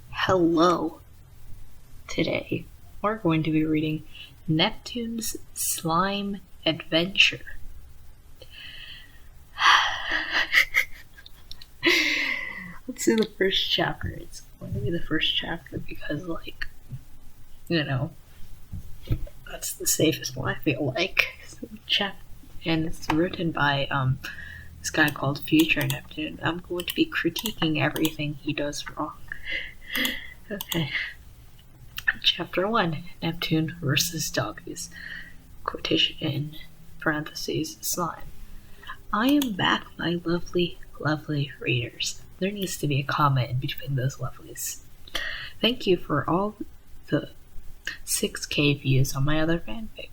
Hello. Today, we're going to be reading Neptune's Slime Adventure. Let's do the first chapter. It's going to be the first chapter because, that's the safest one, I feel like. And it's written by, this guy called Future Neptune. I'm going to be critiquing everything he does wrong. Okay. Chapter 1, Neptune versus Doggies. Quotation in parentheses, slime. I am back, my lovely, lovely readers. There needs to be a comma in between those lovelies. Thank you for all the 6K views on my other fanfic.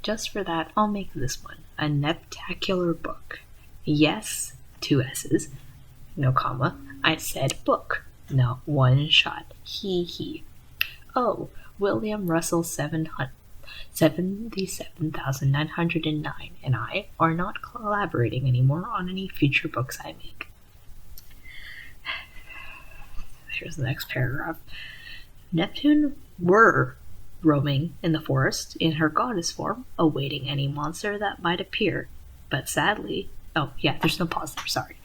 Just for that, I'll make this one a neptacular book. Yes, 2 S's, no comma. I said book, no one shot. Hee hee. Oh, William Russell 77,909 and I are not collaborating anymore on any future books I make. Here's the next paragraph. Neptune were roaming in the forest in her goddess form, awaiting any monster that might appear. But sadly, there's no pause there, sorry.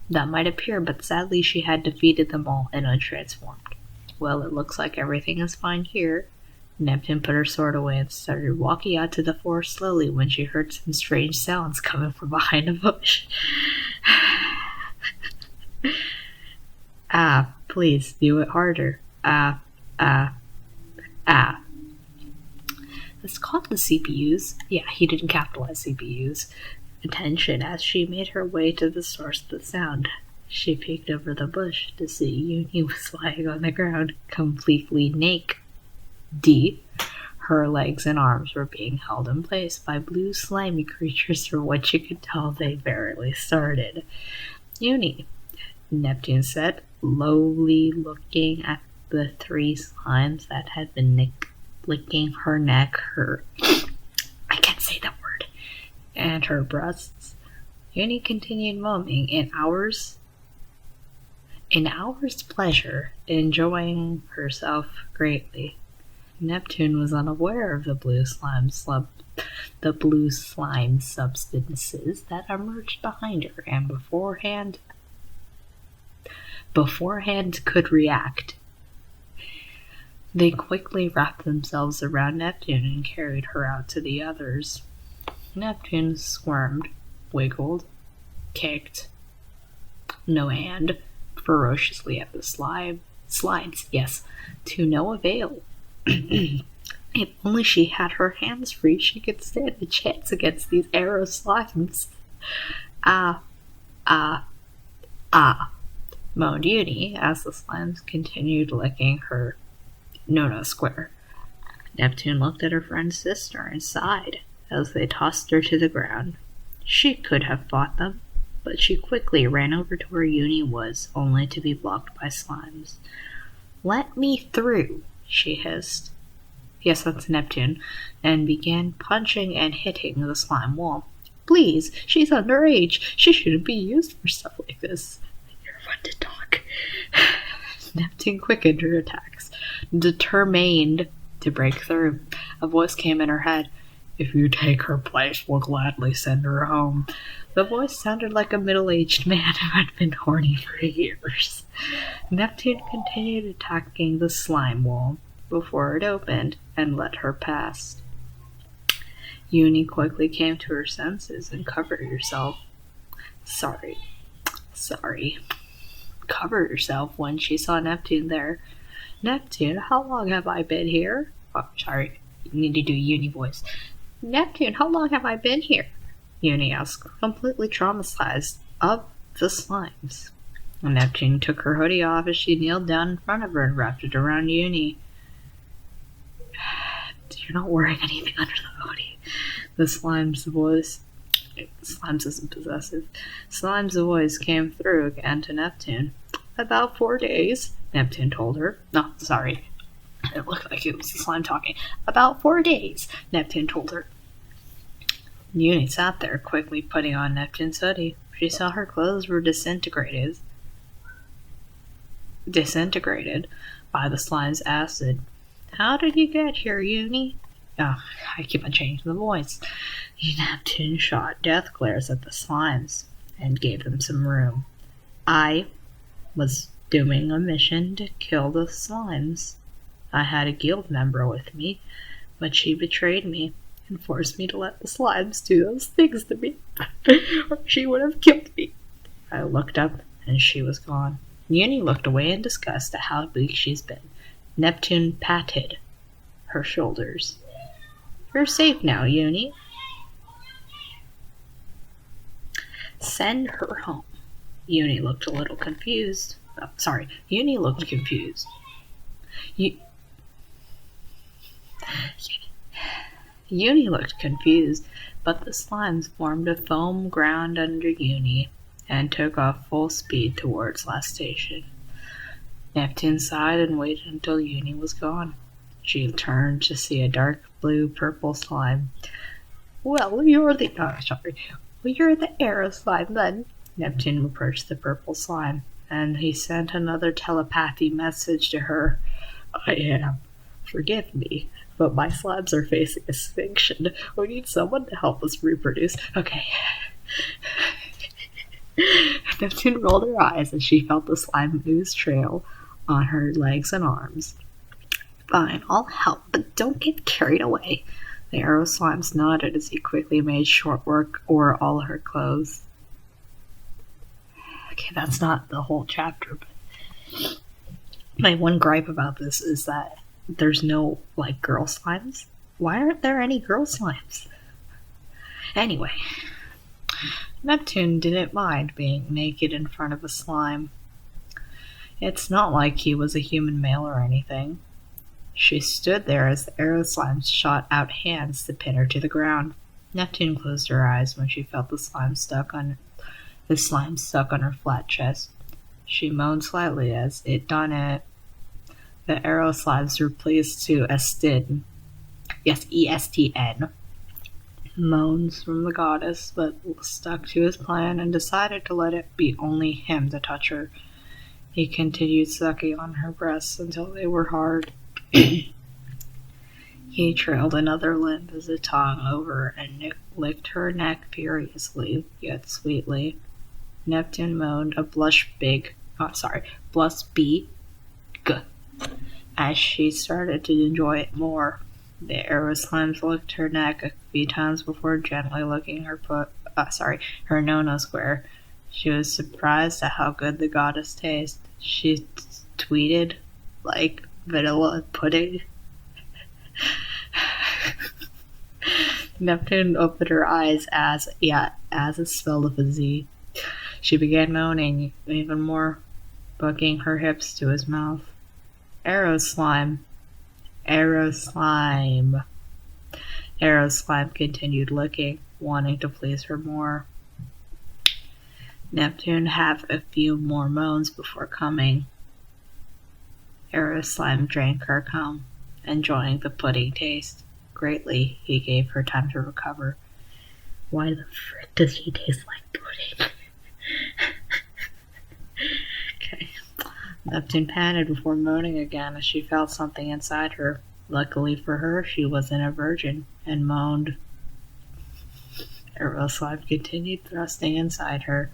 That might appear, but sadly she had defeated them all and untransformed. Well, it looks like everything is fine here. Neptune put her sword away and started walking out to the forest slowly when she heard some strange sounds coming from behind a bush. Please, do it harder. It's called the CPUs. Yeah, he didn't capitalize CPUs. Attention as she made her way to the source of the sound. She peeked over the bush to see Uni was lying on the ground, completely naked. Her legs and arms were being held in place by blue slimy creatures. From what you could tell, they barely started. Uni, Neptune said, lowly looking at the 3 slimes that had been licking her neck, I can't say that word, and her breasts. Uni continued moaning in hours pleasure, enjoying herself greatly. Neptune was unaware of the blue slime substances that emerged behind her, and beforehand could react. They quickly wrapped themselves around Neptune and carried her out to the others. Neptune squirmed, wiggled, kicked, ferociously at the slides, yes, to no avail. If only she had her hands free, she could stand a chance against these arrow slimes. Moaned Uni as the slimes continued licking her square. Neptune looked at her friend's sister and sighed as they tossed her to the ground. She could have fought them, but she quickly ran over to where Uni was, only to be blocked by slimes. Let me through, she hissed. Yes, that's Neptune, and began punching and hitting the slime wall. Please, she's underage. She shouldn't be used for stuff like this. You're fun to talk. Neptune quickened her attacks, determined to break through. A voice came in her head. If you take her place, we'll gladly send her home. The voice sounded like a middle-aged man who had been horny for years. Neptune continued attacking the slime wall before it opened and let her pass. Uni quickly came to her senses and covered herself. Sorry. Covered herself when she saw Neptune there. Neptune, how long have I been here? Oh, sorry. You need to do Uni voice. Neptune, how long have I been here? Uni asked, completely traumatized of the slimes. Neptune took her hoodie off as she kneeled down in front of her and wrapped it around Uni. You're not wearing anything under the hoodie. The slime's voice. Slimes isn't possessive. Slime's voice came through again to Neptune. About 4 days, Neptune told her. No, sorry. It looked like it was the slime talking. About 4 days, Neptune told her. Uni sat there, quickly putting on Neptune's hoodie. She saw her clothes were disintegrated. disintegrated by the slime's acid. How did you get here, Uni? Oh, I keep on changing the voice. Neptune shot death glares at the slimes and gave them some room. I was doing a mission to kill the slimes. I had a guild member with me, but she betrayed me and forced me to let the slimes do those things to me, or she would have killed me. I looked up, and she was gone. Uni looked away in disgust at how weak she's been. Neptune patted her shoulders. You're safe now, Uni. Send her home. Uni looked a little confused. Oh, sorry, Uni looked confused. Uni looked confused, but the slimes formed a foam ground under Uni and took off full speed towards last station. Neptune sighed and waited until Uni was gone. She turned to see a dark blue-purple slime. Well, you're the arrow slime then. Neptune approached the purple slime, and he sent another telepathy message to her. I am. Forgive me, but my slimes are facing extinction. We need someone to help us reproduce. Okay. Neptune rolled her eyes as she felt the slime ooze trail on her legs and arms. Fine, I'll help, but don't get carried away. The arrow slimes nodded as he quickly made short work over all her clothes. Okay, that's not the whole chapter, but my one gripe about this is that there's no, girl slimes. Why aren't there any girl slimes? Anyway, Neptune didn't mind being naked in front of a slime. It's not like he was a human male or anything. She stood there as the arrow slimes shot out hands to pin her to the ground. Neptune closed her eyes when she felt the slime stuck on her flat chest. She moaned slightly as it done it. The arrow slimes were pleased to Estin. Yes, ESTN. Moans from the goddess, but stuck to his plan and decided to let it be only him to touch her. He continued sucking on her breasts until they were hard. He trailed another limb as a tongue over and licked her neck furiously, yet sweetly. Neptune moaned a blush big, as she started to enjoy it more. The arrow slimes licked her neck a few times before gently licking her her no-no square. She was surprised at how good the goddess tasted. She tweeted like vanilla pudding. Neptune opened her eyes as it's spelled with a Z. She began moaning even more, bucking her hips to his mouth. Arrow slime. Arrow slime. Arrow slime continued licking, wanting to please her more. Neptune had a few more moans before coming. Arrow slime drank her cum, enjoying the pudding taste. Greatly, he gave her time to recover. Why the frick does he taste like pudding? Okay. Neptune panted before moaning again as she felt something inside her. Luckily for her, she wasn't a virgin, and moaned. Arrow slime continued thrusting inside her.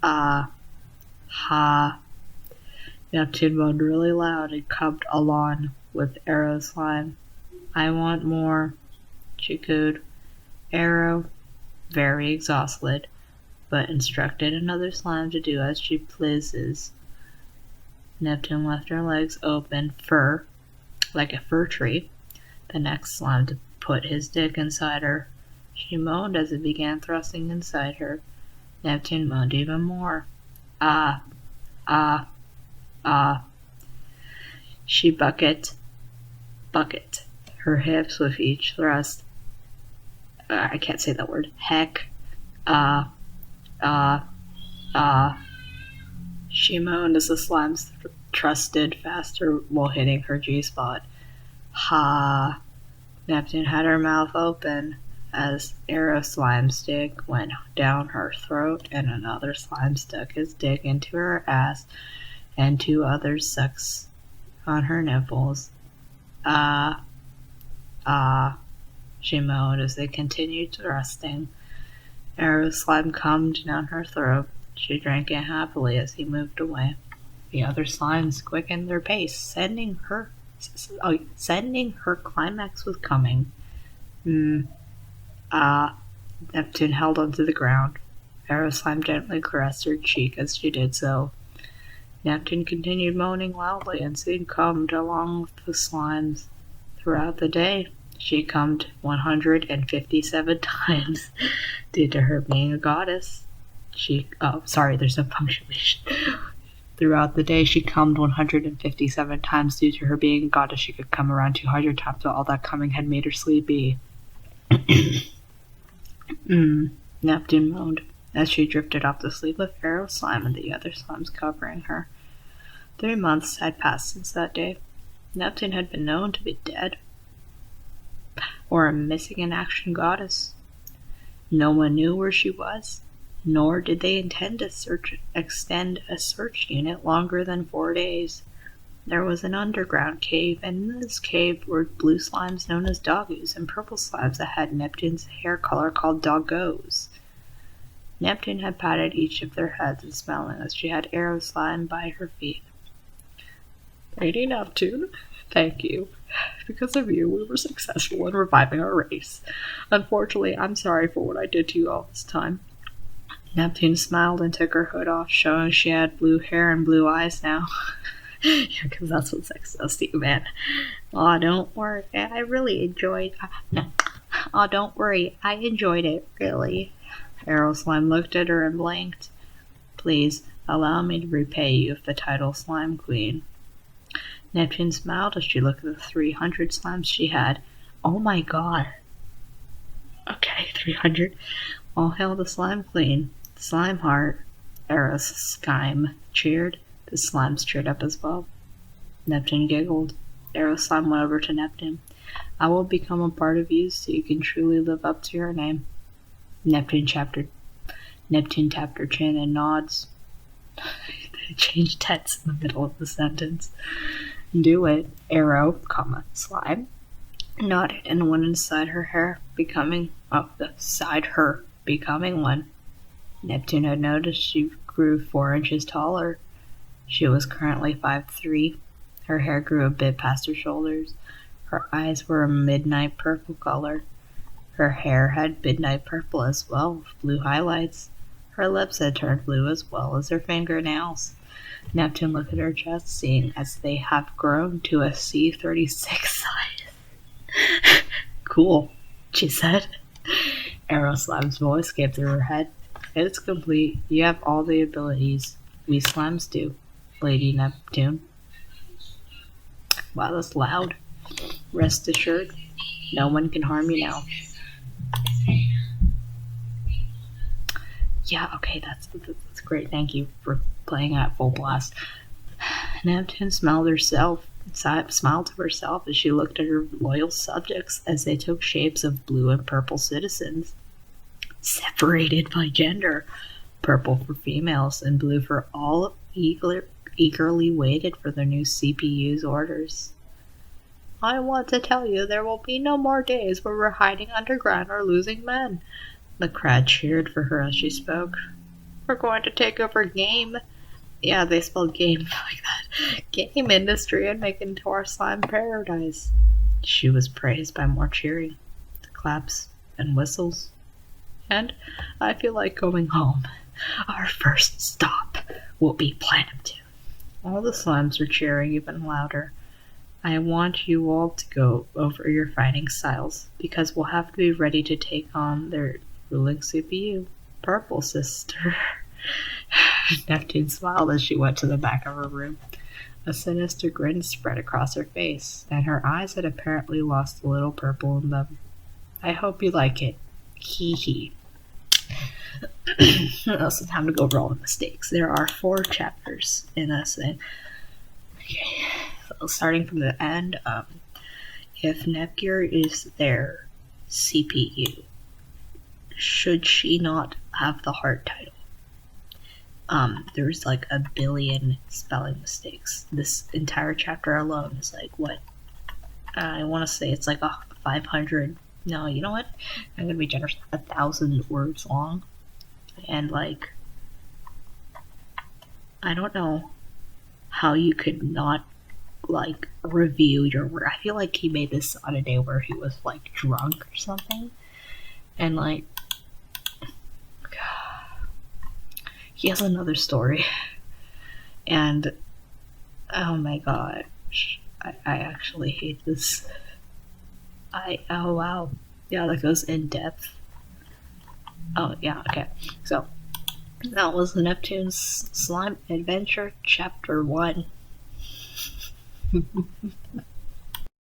Ha. Neptune moaned really loud and cupped along with Arrow slime. I want more, she cooed. Arrow, very exhausted, but instructed another slime to do as she pleases. Neptune left her legs open, like a fir tree. The next slime to put his dick inside her. She moaned as it began thrusting inside her. Neptune moaned even more. Ah, ah, ah. She bucket her hips with each thrust. I can't say that word. Heck. She moaned as the slimes thrusted faster while hitting her G-spot. Ha. Neptune had her mouth open as Arrow Slime's dick went down her throat and another slime stuck his dick into her ass and 2 others sucks on her nipples. Ah, ah, she moaned as they continued thrusting. Arrow's slime cummed down her throat. She drank it happily as he moved away. The other slimes quickened their pace, sending her climax was coming. Neptune held onto the ground. Arrow slime gently caressed her cheek as she did so. Neptune continued moaning loudly and soon cummed along with the slimes. Throughout the day, she cummed 157 times due to her being a goddess. There's no punctuation. Throughout the day, she cummed 157 times due to her being a goddess. She could come around 200 times, but all that coming had made her sleepy. Neptune moaned as she drifted off to sleep with Arrow slime and the other slimes covering her. 3 months had passed since that day. Neptune had been known to be dead, or a missing in action goddess. No one knew where she was, nor did they intend to extend a search unit longer than 4 days. There was an underground cave, and in this cave were blue slimes known as doggoos and purple slimes that had Neptune's hair color called doggos. Neptune had patted each of their heads and smelling as she had Arrow slime by her feet. Lady Neptune, thank you. Because of you, we were successful in reviving our race. Unfortunately, I'm sorry for what I did to you all this time. Neptune smiled and took her hood off, showing she had blue hair and blue eyes now. Yeah, because that's what sex does to you, man. Aw, don't worry. I really enjoyed... Aw, don't worry. I enjoyed it, really. Arrow slime looked at her and blinked. Please, allow me to repay you of the title Slime Queen. Neptune smiled as she looked at the 300 slimes she had. Oh my god. Okay, 300. All hail the Slime Queen. Slime Heart. Arrow's slime cheered. The slimes cheered up as well. Neptune giggled. Arrow slime went over to Neptune. I will become a part of you so you can truly live up to your name. Neptune tapped her chin and nods. They changed tense in the middle of the sentence. Do it. Arrow, slime, nodded and went inside her becoming one. Neptune had noticed she grew 4 inches taller. She was currently 5'3". Her hair grew a bit past her shoulders. Her eyes were a midnight purple color. Her hair had midnight purple as well, with blue highlights. Her lips had turned blue as well as her fingernails. Neptune looked at her chest, seeing as they have grown to a C-36 size. Cool, she said. Arrow Slime's voice came through her head. It's complete. You have all the abilities we slimes do, Lady Neptune. Wow, that's loud. Rest assured, no one can harm you now. Yeah, okay, that's great. Thank you for playing at full blast. Neptune smiled to herself as she looked at her loyal subjects as they took shapes of blue and purple citizens, separated by gender. Purple for females and blue for all eagerly waited for their new CPU's orders. I want to tell you there will be no more days where we're hiding underground or losing men. The crowd cheered for her as she spoke. We're going to take over game. Yeah, they spelled game like that. Game industry and make it into our slime paradise. She was praised by more cheering, claps, and whistles. And I feel like going home. Our first stop will be Neptune. All the slimes were cheering even louder. I want you all to go over your fighting styles, because we'll have to be ready to take on their ruling CPU, Purple Sister. Neptune smiled as she went to the back of her room. A sinister grin spread across her face, and her eyes had apparently lost a little purple in them. I hope you like it. Hee hee. Now it's time to go over all the mistakes. There are 4 chapters in this. Okay, so starting from the end, if Nepgear is their CPU, should she not have the heart title? there's like a billion spelling mistakes. This entire chapter alone is like what? I want to say it's like a 500. No, you know what? I'm gonna be generous. 1,000 words long, and like I don't know how you could not like review your work. I feel like he made this on a day where he was like drunk or something, and like he has another story, and oh my gosh, I actually hate this. Oh wow, yeah, that goes in depth. Oh yeah, okay. So that was Neptune's Slime Adventure Chapter 1.